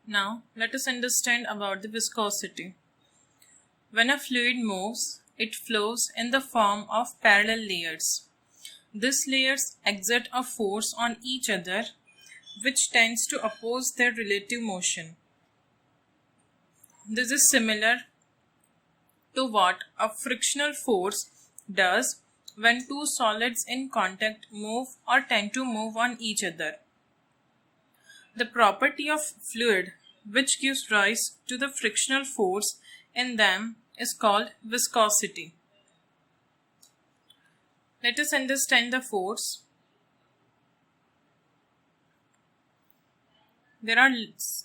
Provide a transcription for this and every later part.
Now, let us understand about the viscosity. When a fluid moves, it flows in the form of parallel layers. These layers exert a force on each other, which tends to oppose their relative motion. This is similar to what a frictional force does when two solids in contact move or tend to move on each other. The property of fluid which gives rise to the frictional force in them is called viscosity. Let us understand the force. There are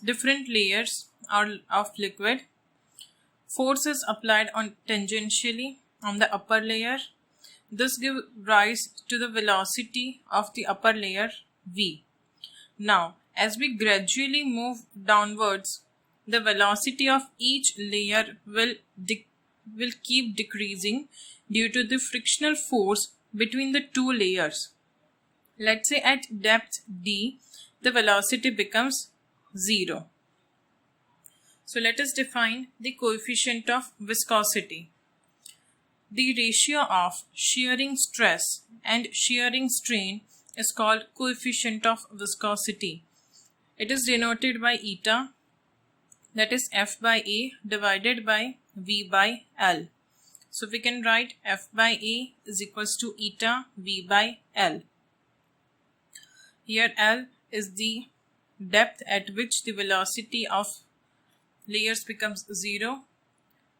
different layers of liquid. Force is applied tangentially on the upper layer. This gives rise to the velocity of the upper layer v. Now, as we gradually move downwards, the velocity of each layer will keep decreasing due to the frictional force between the two layers. Let's say at depth d, the velocity becomes 0. So let us define the coefficient of viscosity. The ratio of shearing stress and shearing strain is called coefficient of viscosity. It is denoted by eta, that is F by A divided by V by L. So we can write F by A is equals to eta V by L. Here L is the depth at which the velocity of layers becomes 0,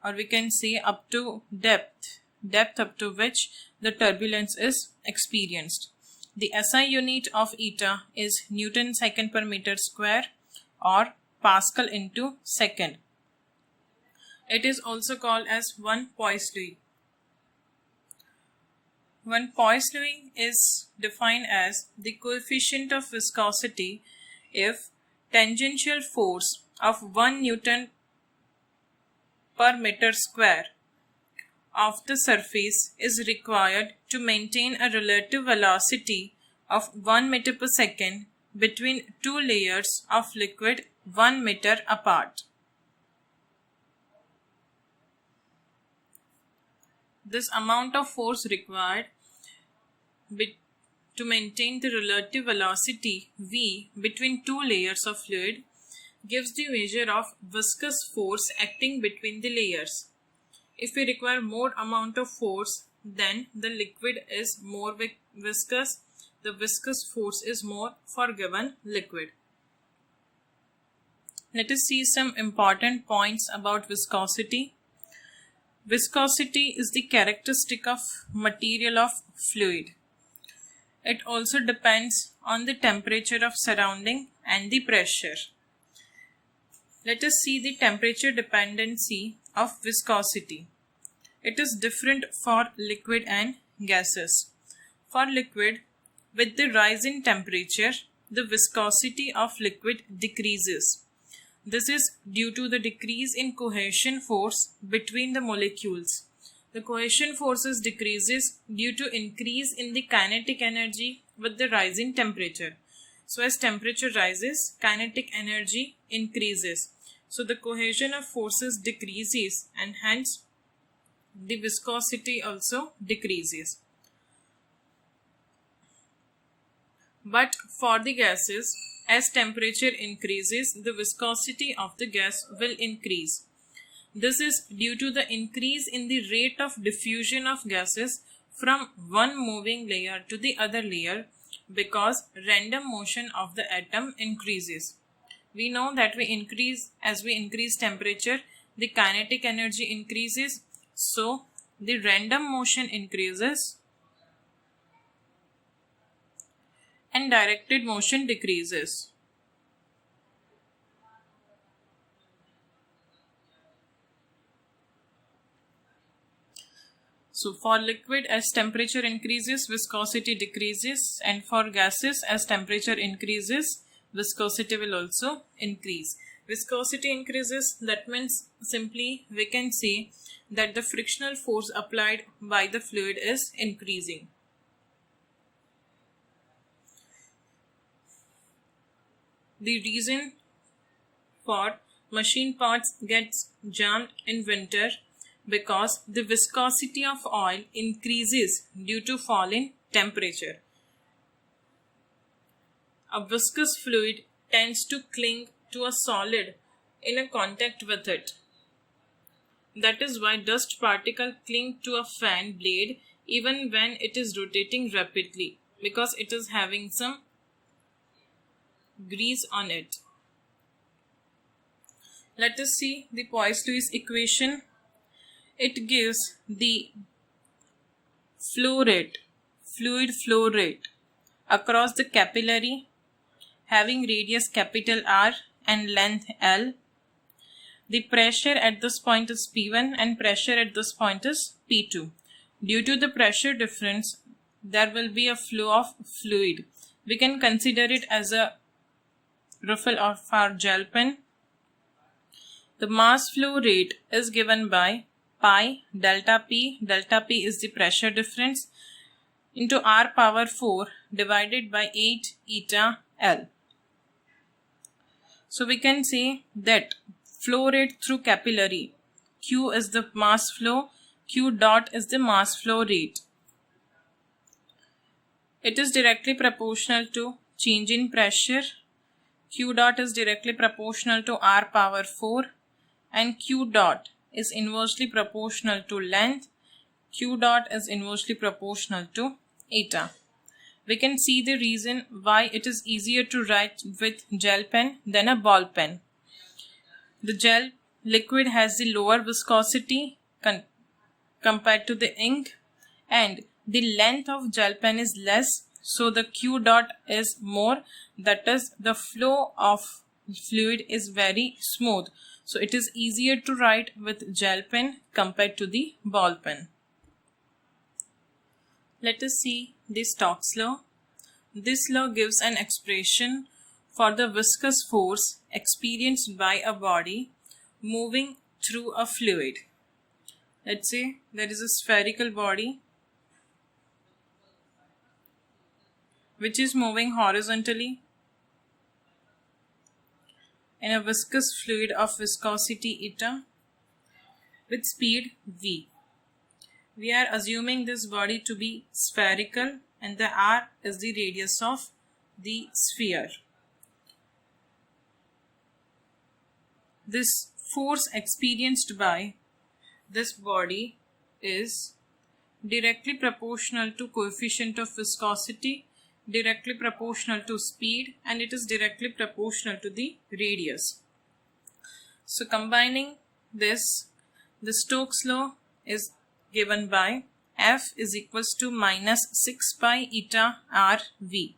or we can say up to depth up to which the turbulence is experienced. The SI unit of eta is Newton second per meter square or Pascal into second. It is also called as 1 Poiseuille. 1 Poiseuille is defined as the coefficient of viscosity if tangential force of 1 Newton per meter square of the surface is required to maintain a relative velocity of 1 meter per second between two layers of liquid 1 meter apart. This amount of force required to maintain the relative velocity v between two layers of fluid gives the measure of viscous force acting between the layers. If we require more amount of force, then the liquid is more viscous. The viscous force is more for given liquid. Let us see some important points about viscosity. Viscosity is the characteristic of material of fluid. It also depends on the temperature of surrounding and the pressure. Let us see the temperature dependency of viscosity. It is different for liquid and gases. For liquid, with the rise in temperature, the viscosity of liquid decreases. This is due to the decrease in cohesion force between the molecules. The cohesion forces decreases due to increase in the kinetic energy with the rise in temperature. So as temperature rises, kinetic energy increases. So the cohesion of forces decreases and hence the viscosity also decreases. But for the gases, as temperature increases, the viscosity of the gas will increase. This is due to the increase in the rate of diffusion of gases from one moving layer to the other layer because random motion of the atom increases. We know that as we increase temperature, the kinetic energy increases, so the random motion increases and directed motion decreases. So for liquid, as temperature increases, viscosity decreases, and for gases, as temperature increases, viscosity will also increase. Viscosity increases, that means simply we can say that the frictional force applied by the fluid is increasing. The reason for machine parts gets jammed in winter because the viscosity of oil increases due to fall in temperature. A viscous fluid tends to cling to a solid in a contact with it. That is why dust particles cling to a fan blade even when it is rotating rapidly, because it is having some grease on it. Let us see the Poiseuille's equation. It gives the fluid flow rate across the capillary having radius capital R and length L. The pressure at this point is P1 and pressure at this point is P2. Due to the pressure difference, there will be a flow of fluid. We can consider it as a riffle of our gel pen. The mass flow rate is given by pi delta P is the pressure difference, into R power 4 divided by 8 eta L. So we can say that flow rate through capillary, Q is the mass flow, Q dot is the mass flow rate. It is directly proportional to change in pressure. Q dot is directly proportional to R power 4 and Q dot is inversely proportional to length. Q dot is inversely proportional to eta. We can see the reason why it is easier to write with gel pen than a ball pen. The gel liquid has the lower viscosity compared to the ink, and the length of gel pen is less, so the Q dot is more, that is the flow of fluid is very smooth. So it is easier to write with gel pen compared to the ball pen. Let us see the Stokes law. This law gives an expression for the viscous force experienced by a body moving through a fluid. Let's say there is a spherical body which is moving horizontally in a viscous fluid of viscosity eta with speed v. We are assuming this body to be spherical and the r is the radius of the sphere. This force experienced by this body is directly proportional to coefficient of viscosity, directly proportional to speed, and it is directly proportional to the radius. So combining this, the Stokes law is given by F is equals to minus 6 pi eta r v.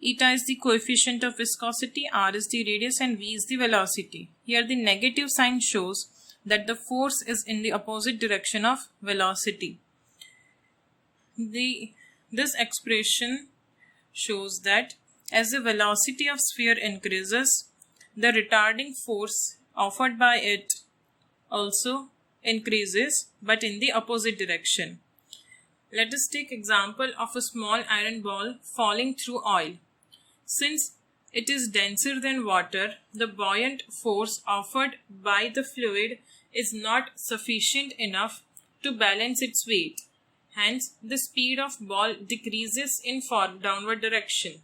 Eta is the coefficient of viscosity, r is the radius, and v is the velocity. Here the negative sign shows that the force is in the opposite direction of velocity. This expression shows that as the velocity of sphere increases, the retarding force offered by it also increases, but in the opposite direction. Let us take example of a small iron ball falling through oil. Since it is denser than water, the buoyant force offered by the fluid is not sufficient enough to balance its weight. Hence, the speed of ball decreases in downward direction.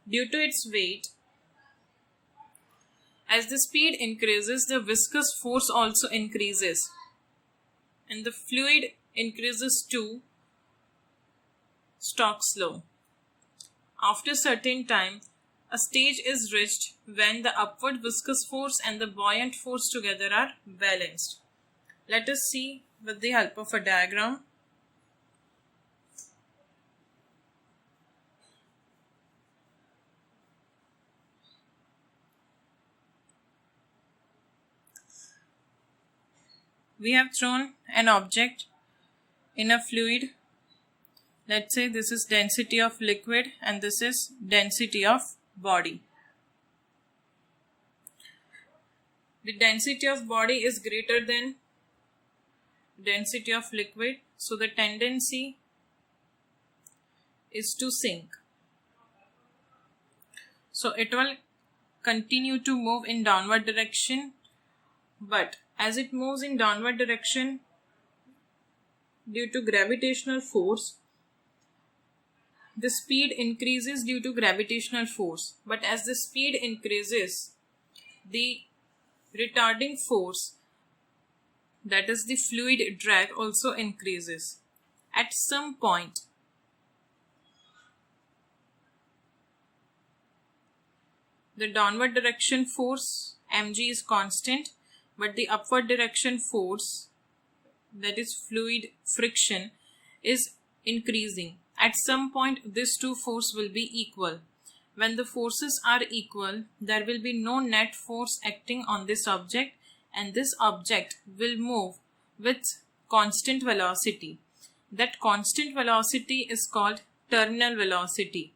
Due to its weight, as the speed increases, the viscous force also increases, and the fluid increases to Stokes law. After a certain time, a stage is reached when the upward viscous force and the buoyant force together are balanced. Let us see with the help of a diagram. We have thrown an object in a fluid. Let's say this is density of liquid and this is density of body. The density of body is greater than density of liquid, so the tendency is to sink. So it will continue to move in downward direction, but as it moves in downward direction due to gravitational force, the speed increases due to gravitational force, but as the speed increases, the retarding force, that is the fluid drag, also increases. At some point, the downward direction force mg is constant, but the upward direction force, that is fluid friction, is increasing. At some point, these two forces will be equal. When the forces are equal, there will be no net force acting on this object, and this object will move with constant velocity. That constant velocity is called terminal velocity.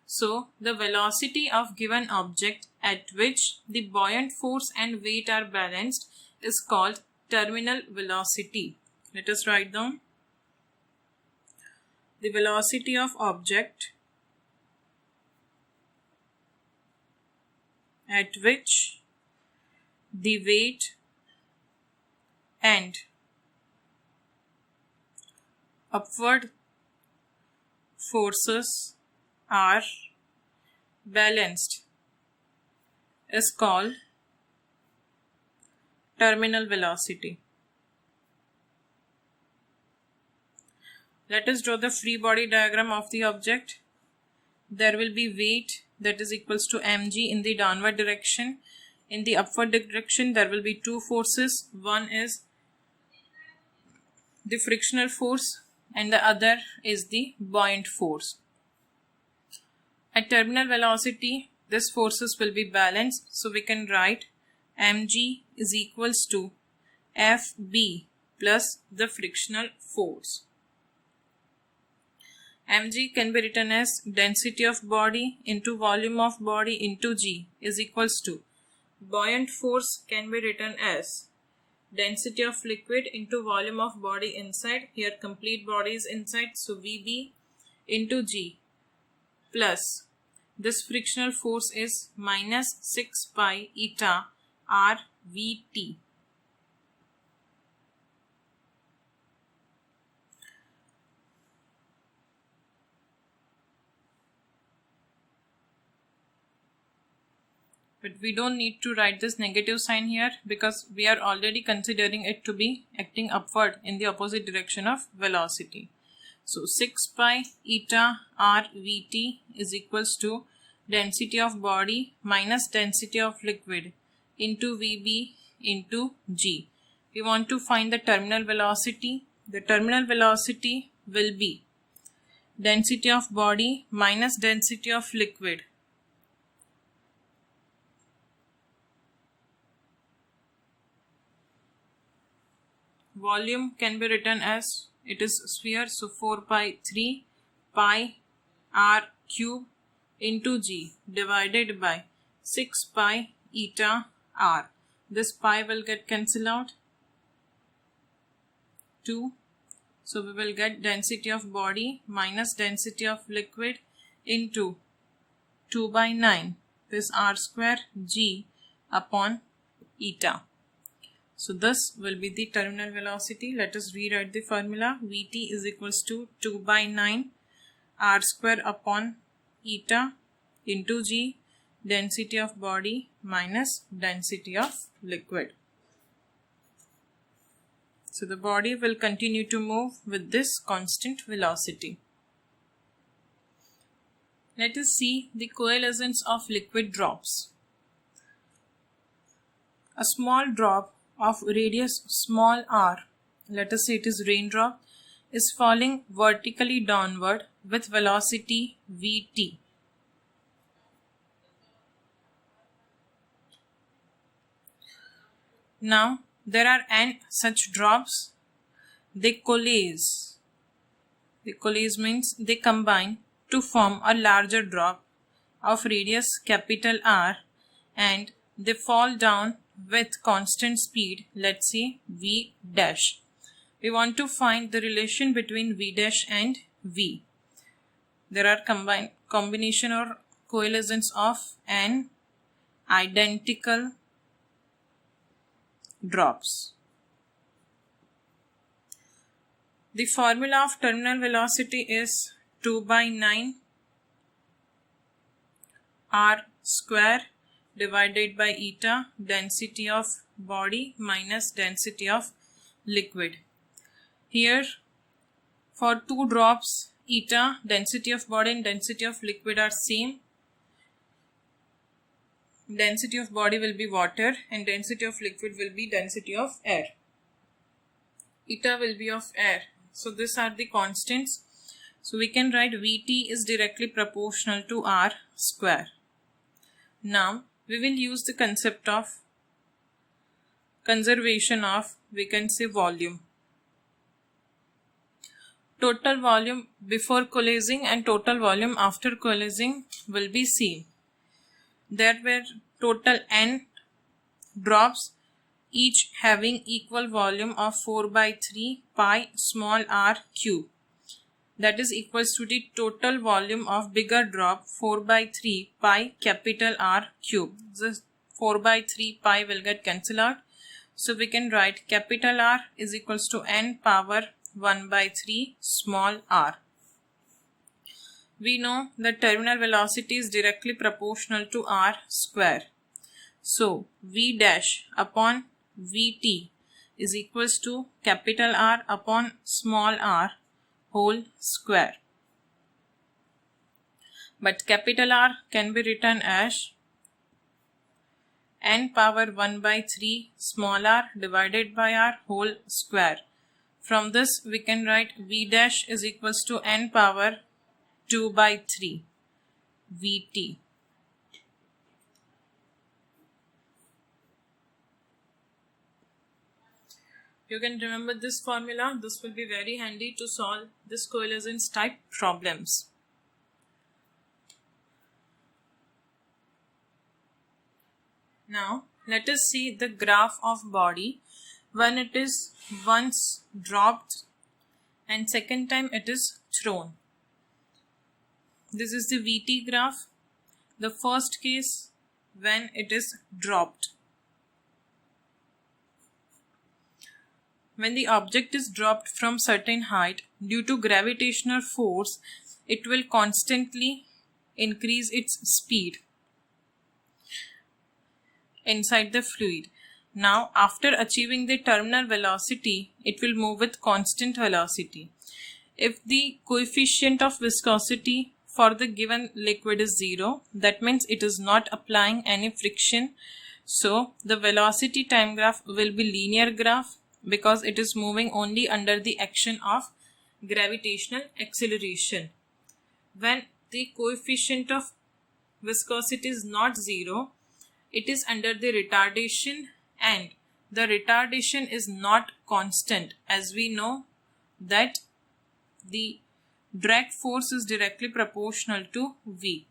So, the velocity of given object at which the buoyant force and weight are balanced is called terminal velocity. Let us write down. The velocity of object at which the weight and upward forces are balanced is called terminal velocity. Let us draw the free body diagram of the object. There will be weight, that is equals to mg in the downward direction. In the upward direction, there will be two forces. One is the frictional force and the other is the buoyant force. At terminal velocity, these forces will be balanced, so we can write mg is equals to Fb plus the frictional force. Mg can be written as density of body into volume of body into g is equals to buoyant force can be written as density of liquid into volume of body inside. Here complete body is inside, so Vb into g plus this frictional force is minus 6 pi eta r Vt. But we don't need to write this negative sign here because we are already considering it to be acting upward in the opposite direction of velocity. So 6 pi eta r Vt is equals to density of body minus density of liquid into Vb into g. We want to find the terminal velocity. The terminal velocity will be density of body minus density of liquid volume can be written as, it is sphere, so 4 pi 3 pi r cube into g divided by 6 pi eta r. This pi will get cancelled out, 2. So we will get density of body minus density of liquid into 2 by 9, this r square g upon eta. So this will be the terminal velocity. Let us rewrite the formula. Vt is equals to 2 by 9 r square upon eta into g, density of body minus density of liquid. So the body will continue to move with this constant velocity. Let us see the coalescence of liquid drops. A small drop of radius small r, let us say it is raindrop, is falling vertically downward with velocity Vt. Now there are n such drops. They coalesce. They coalesce means they combine to form a larger drop of radius capital R, and they fall down with constant speed, let's say V dash. We want to find the relation between V dash and V. There are combination or coalescence of n identical drops. The formula of terminal velocity is 2 by 9 r square divided by eta, density of body minus density of liquid. Here for 2 drops, eta, density of body and density of liquid are same. Density of body will be water and density of liquid will be density of air. Eta will be of air. So these are the constants. So we can write Vt is directly proportional to r square. Now we will use the concept of conservation of, we can say, volume. Total volume before coalescing and total volume after coalescing will be same. There were total n drops, each having equal volume of 4 by 3 pi small r cube. That is equals to the total volume of bigger drop 4 by 3 pi capital R cube. This 4 by 3 pi will get cancelled out. So we can write capital R is equals to n power 1 by 3 small r. We know that terminal velocity is directly proportional to r square. So V dash upon Vt is equals to capital R upon small r whole square. But capital R can be written as n power 1 by 3 small r divided by r whole square. From this we can write V dash is equals to n power 2 by 3 Vt. You can remember this formula. This will be very handy to solve this coalescence type problems. Now let us see the graph of body when it is once dropped and second time it is thrown. This is the Vt graph. The first case when it is dropped. When the object is dropped from certain height due to gravitational force, it will constantly increase its speed inside the fluid. Now after achieving the terminal velocity, it will move with constant velocity. If the coefficient of viscosity for the given liquid is 0, that means it is not applying any friction. So the velocity time graph will be linear graph, because it is moving only under the action of gravitational acceleration. When the coefficient of viscosity is not 0, it is under the retardation, and the retardation is not constant, as we know that the drag force is directly proportional to V.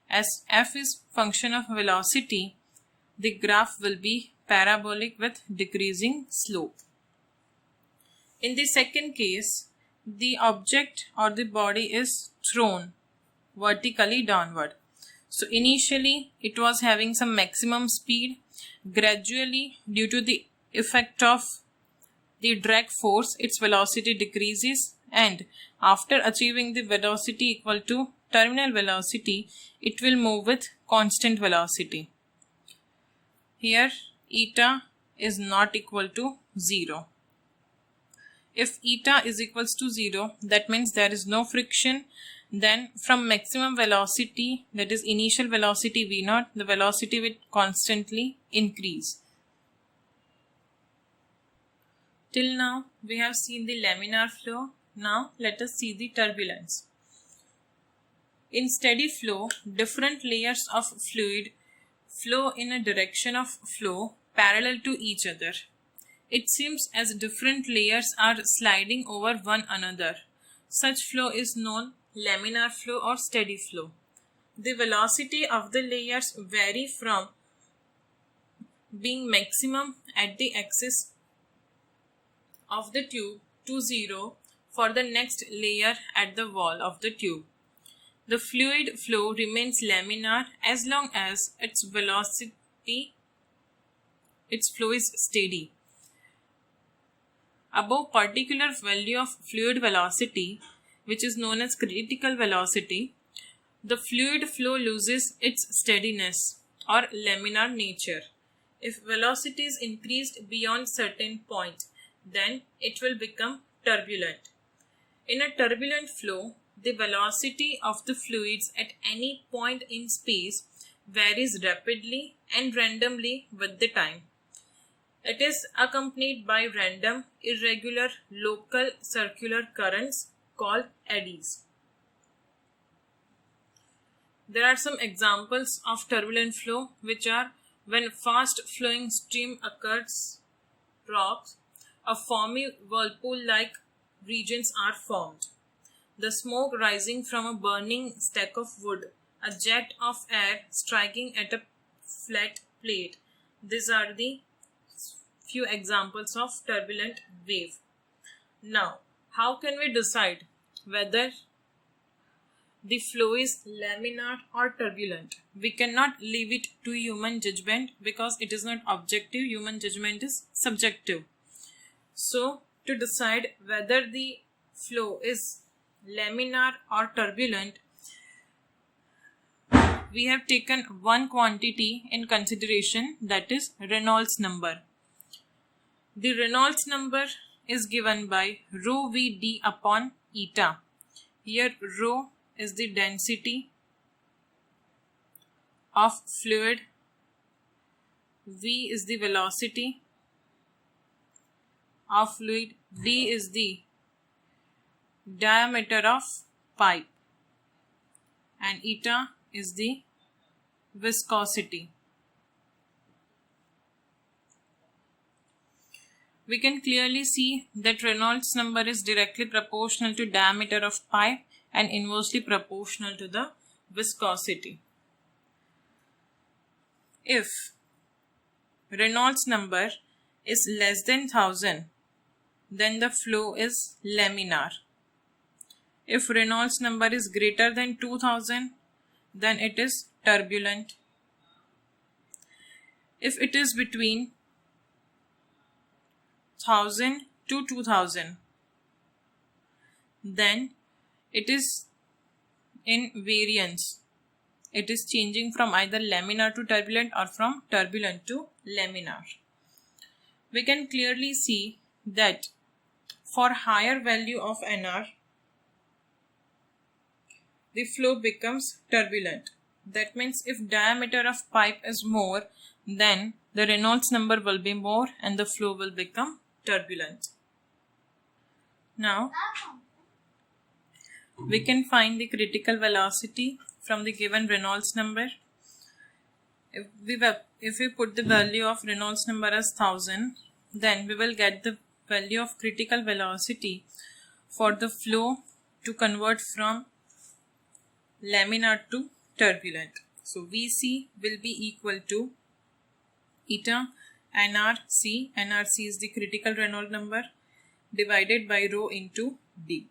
As f is function of velocity, the graph will be parabolic with decreasing slope. In the second case, the object or the body is thrown vertically downward. So initially it was having some maximum speed. Gradually, due to the effect of the drag force, its velocity decreases, and after achieving the velocity equal to terminal velocity, it will move with constant velocity. Here eta is not equal to 0. If eta is equals to 0, that means there is no friction. Then from maximum velocity, that is initial velocity V0, the velocity will constantly increase. Till now we have seen the laminar flow. Now let us see the turbulence. In steady flow, different layers of fluid flow in a direction of flow parallel to each other. It seems as different layers are sliding over one another. Such flow is known laminar flow or steady flow. The velocity of the layers vary from being maximum at the axis of the tube to 0 for the next layer at the wall of the tube. The fluid flow remains laminar as long as its its flow is steady. Above particular value of fluid velocity, which is known as critical velocity, the fluid flow loses its steadiness or laminar nature. If velocity is increased beyond certain point, then it will become turbulent. In a turbulent flow, the velocity of the fluids at any point in space varies rapidly and randomly with the time. It is accompanied by random, irregular, local circular currents called eddies. There are some examples of turbulent flow, which are when fast flowing stream occurs, rocks, a foamy whirlpool-like regions are formed. The smoke rising from a burning stack of wood, a jet of air striking at a flat plate. These are the few examples of turbulent wave. Now, how can we decide whether the flow is laminar or turbulent? We cannot leave it to human judgment because it is not objective. Human judgment is subjective. So, to decide whether the flow is laminar or turbulent, we have taken one quantity in consideration, that is Reynolds number. The Reynolds number is given by rho Vd upon eta. Here rho is the density of fluid, V is the velocity of fluid, d is the diameter of pipe, and eta is the viscosity. We can clearly see that Reynolds number is directly proportional to diameter of pipe and inversely proportional to the viscosity. If Reynolds number is less than 1000, then the flow is laminar. If Reynolds number is greater than 2000, then it is turbulent. If it is between 1000 to 2000, then it is in variance. It is changing from either laminar to turbulent or from turbulent to laminar. We can clearly see that for higher value of Nr, the flow becomes turbulent. That means if diameter of pipe is more, then the Reynolds number will be more and the flow will become turbulent. Now, we can find the critical velocity from the given Reynolds number. If we put the value of Reynolds number as 1000, then we will get the value of critical velocity for the flow to convert from laminar to turbulent. So Vc will be equal to eta nRC. nRC is the critical Reynolds number divided by rho into d.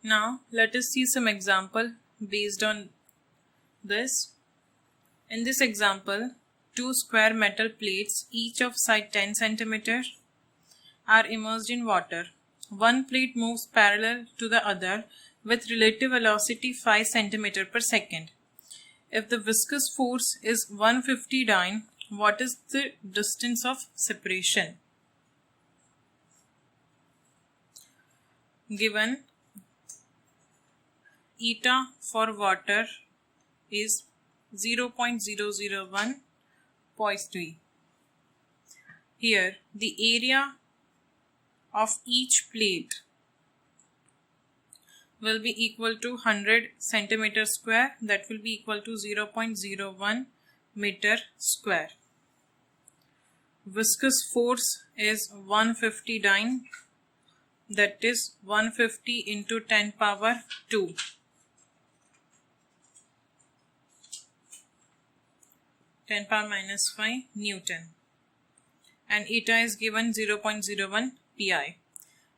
Now let us see some example based on this. In this example, two square metal plates, each of size 10 cm, are immersed in water. One plate moves parallel to the other with relative velocity 5 cm per second. If the viscous force is 150 dyne, what is the distance of separation? Given eta for water is 0.001 Poiseuille. Here the area of each plate will be equal to 100 centimeter square, that will be equal to 0.01 meter square. Viscous force is 150 dyne, that is 150 into 10 power 2. 10 power minus 5 Newton, and eta is given 0.01 pi.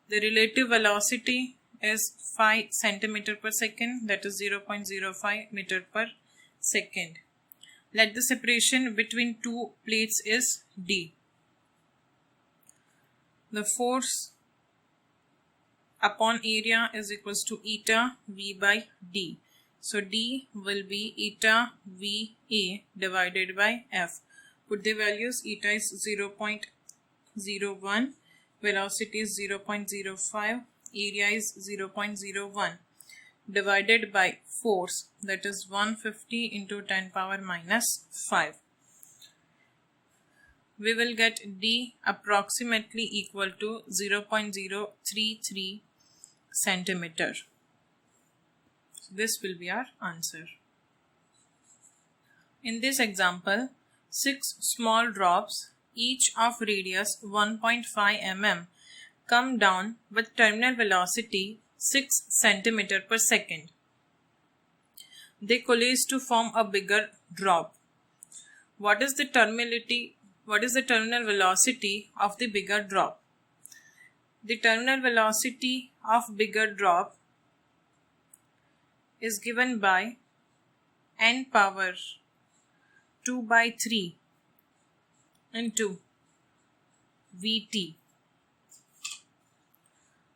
The relative velocity is 5 centimeter per second, that is 0.05 meter per second. Let the separation between two plates is d. The force upon area is equals to eta V by d. So d will be eta VA divided by F. Put the values. Eta is 0.01, velocity is 0.05, area is 0.01 divided by force, that is 150 into 10 power minus 5. We will get d approximately equal to 0.033 centimeter. So this will be our answer. In this example, 6 small drops, each of radius 1.5 mm, come down with terminal velocity 6 centimeter per second. They coalesce to form a bigger drop. What is the terminal velocity of the bigger drop? The terminal velocity of bigger drop is given by n power 2 by 3 into Vt.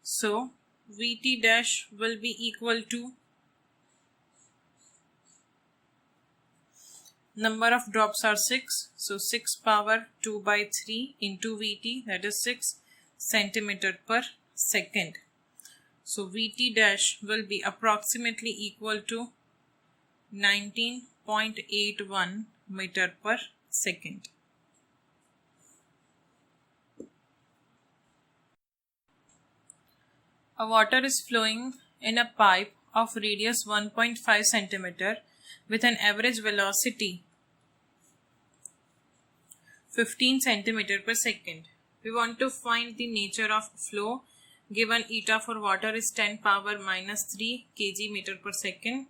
So Vt dash will be equal to number of drops are 6, so 6 power 2 by 3 into Vt, that is 6 centimeter per second. So Vt dash will be approximately equal to 19.81 meter per second. A water is flowing in a pipe of radius 1.5 centimeter with an average velocity 15 centimeter per second. We want to find the nature of flow. Given eta for water is 10 power minus 3 kg meter per second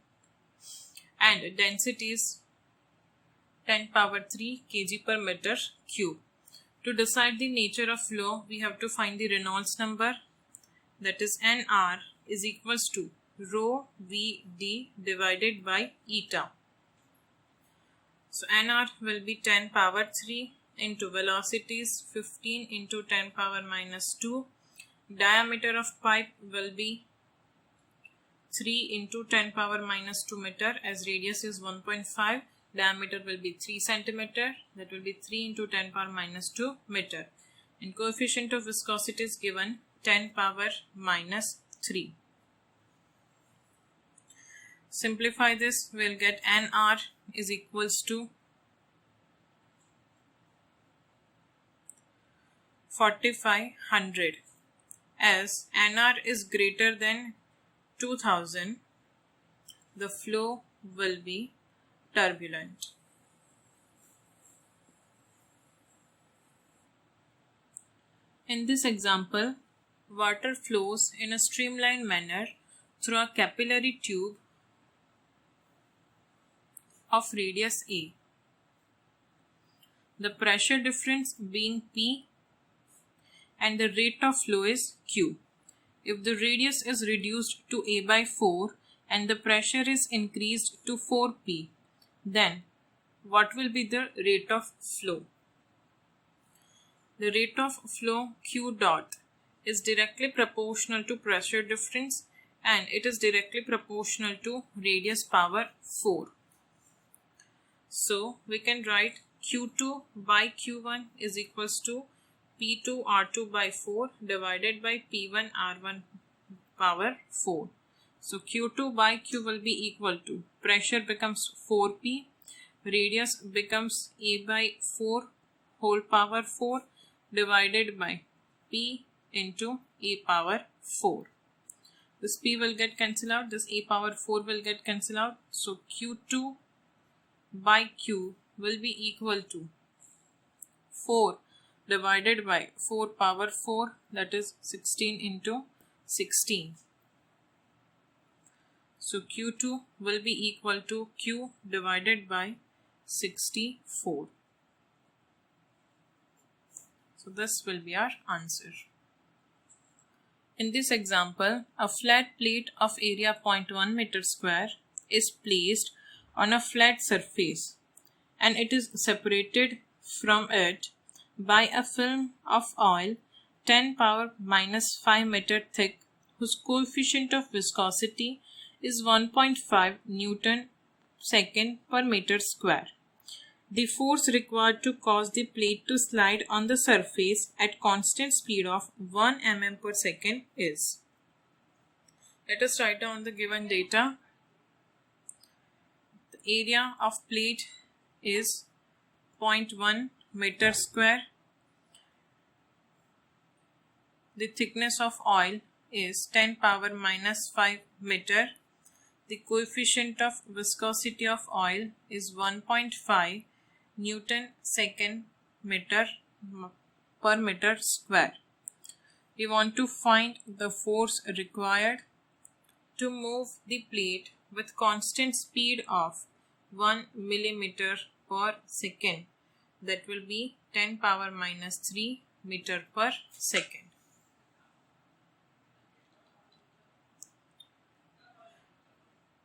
and density is 10 power 3 kg per meter cube. To decide the nature of flow, we have to find the Reynolds number, that is Nr is equals to rho Vd divided by eta. So Nr will be 10 power 3 into velocity is 15 into 10 power minus 2. Diameter of pipe will be 3 into 10 power minus 2 meter, as radius is 1.5. Diameter will be 3 centimeter, that will be 3 into 10 power minus 2 meter. And coefficient of viscosity is given 10 power minus 3. Simplify this, we will get Nr is equals to 4500. As Nr is greater than 2000, the flow will be turbulent. In this example, water flows in a streamlined manner through a capillary tube of radius A. The pressure difference being P and the rate of flow is Q. If the radius is reduced to A by 4 and the pressure is increased to 4P, then what will be the rate of flow? The rate of flow Q dot is directly proportional to pressure difference and it is directly proportional to radius power 4. So we can write Q2 by Q1 is equals to P2 R2 by 4 divided by P1 R1 power 4. So Q2 by Q will be equal to pressure becomes 4P, radius becomes A by 4 whole power 4 divided by P into A power 4. This P will get cancelled out, this A power 4 will get cancelled out. So Q2 by Q will be equal to 4 divided by 4 power 4, that is 16 into 16. So Q2 will be equal to Q divided by 64. So this will be our answer. In this example, a flat plate of area 0.1 meter square is placed on a flat surface and it is separated from it by a film of oil 10 power minus 5 meter thick, whose coefficient of viscosity is 1.5 Newton second per meter square. The force required to cause the plate to slide on the surface at constant speed of 1 mm per second is. Let us write down the given data. The area of plate is 0.1 meter square. The thickness of oil is 10 power minus 5 meter. The coefficient of viscosity of oil is 1.5 Newton second meter per meter square. We want to find the force required to move the plate with constant speed of 1 millimeter per second. That will be 10 power minus 3 meter per second.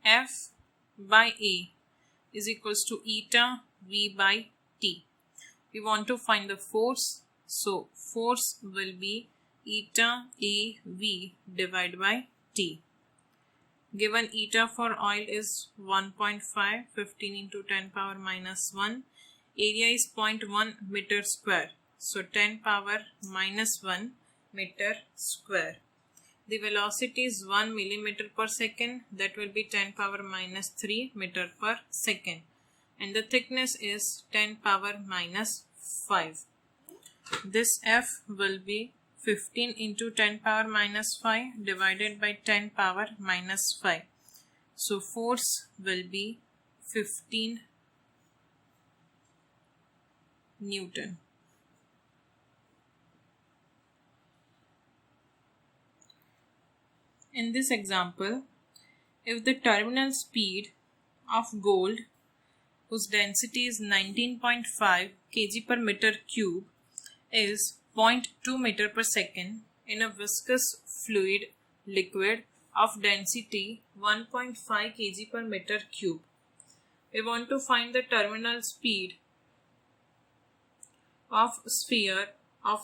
F by A is equals to eta V by T. We want to find the force, so force will be eta AV divided by T. Given eta for oil is 1.5, 15 into 10 power minus 1. Area is 0.1 meter square, so 10 power minus 1 meter square. The velocity is 1 millimeter per second, that will be 10 power minus 3 meter per second. And the thickness is 10 power minus 5. This F will be 15 into 10 power minus 5 divided by 10 power minus 5. So force will be 15 Newton. In this example, if the terminal speed of gold, whose density is 19.5 kg per meter cube, is 0.2 meter per second in a viscous fluid liquid of density 1.5 kg per meter cube, we want to find the terminal speed of sphere of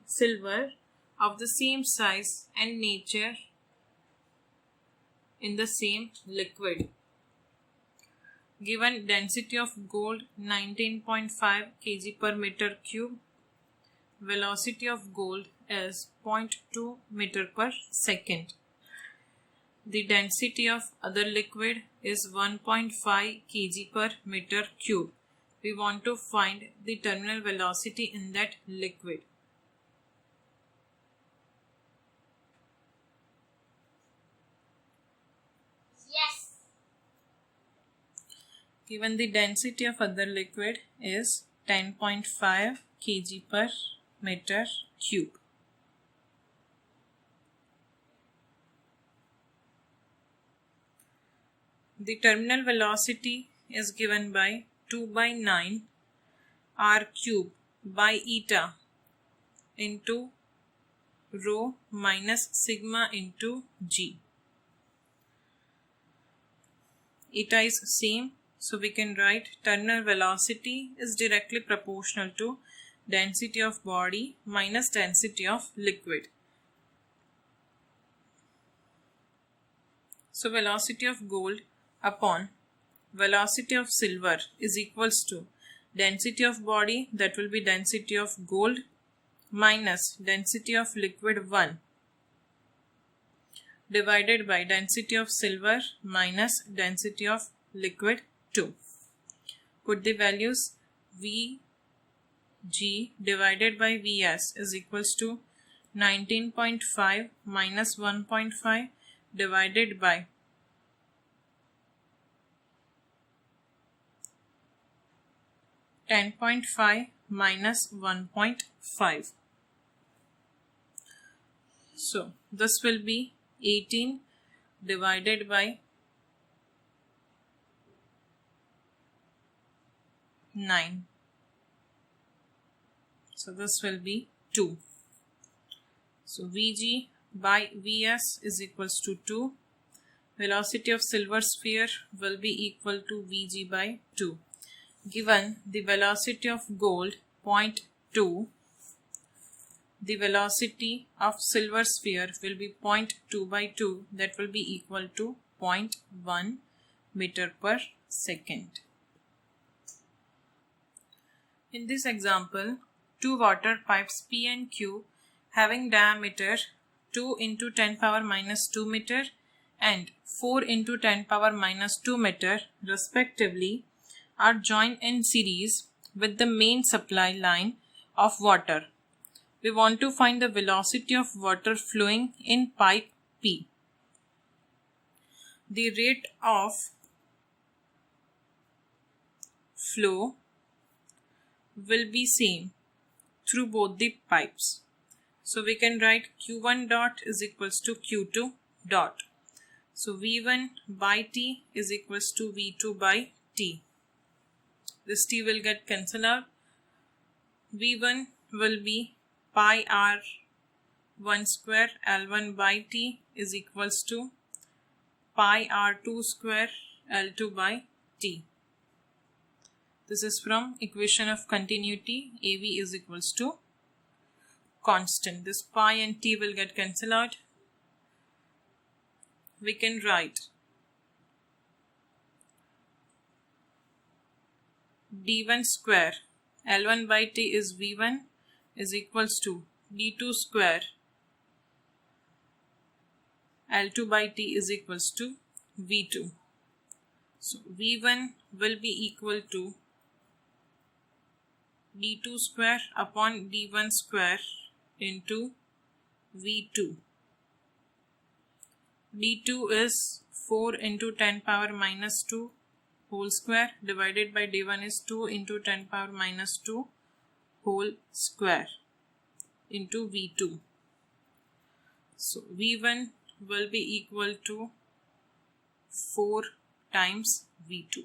silver of the same size and nature in the same liquid. Given density of gold 19.5 kg per meter cube, velocity of gold is 0.2 meter per second. The density of other liquid is 1.5 kg per meter cube. We want to find the terminal velocity in that liquid. Yes. Given the density of other liquid is 10.5 kg per meter cube. The terminal velocity is given by 2 by 9 r cube by eta into rho minus sigma into g. Eta is same, so we can write terminal velocity is directly proportional to density of body minus density of liquid. So velocity of gold upon velocity of silver is equals to density of body, that will be density of gold, minus density of liquid 1 divided by density of silver minus density of liquid 2. Put the values. Vg divided by Vs is equals to 19.5 minus 1.5 divided by 10.5 minus 1.5. So this will be 18 divided by 9. So this will be 2. So Vg by Vs is equals to 2. Velocity of silver sphere will be equal to Vg by 2. given the velocity of gold 0.2, the velocity of silver sphere will be 0.2 by 2, that will be equal to 0.1 meter per second. In this example, two water pipes P and Q having diameter 2 into 10 power minus 2 meter and 4 into 10 power minus 2 meter respectively are joined in series with the main supply line of water. We want to find the velocity of water flowing in pipe P. The rate of flow will be same through both the pipes. So we can write Q1 dot is equals to Q2 dot. So V1 by T is equals to V2 by T. This T will get cancelled out. V1 will be pi R1 square L1 by T is equals to pi R2 square L2 by T. This is from equation of continuity. AV is equals to constant. This pi and T will get cancelled out. We can write D1 square L1 by T is V1 is equals to D2 square L2 by T is equals to V2. So V1 will be equal to D2 square upon D1 square into V2. D2 is 4 into 10 power minus 2 whole square divided by D1 is 2 into 10 power minus 2 whole square into V2. So V1 will be equal to 4 times V2.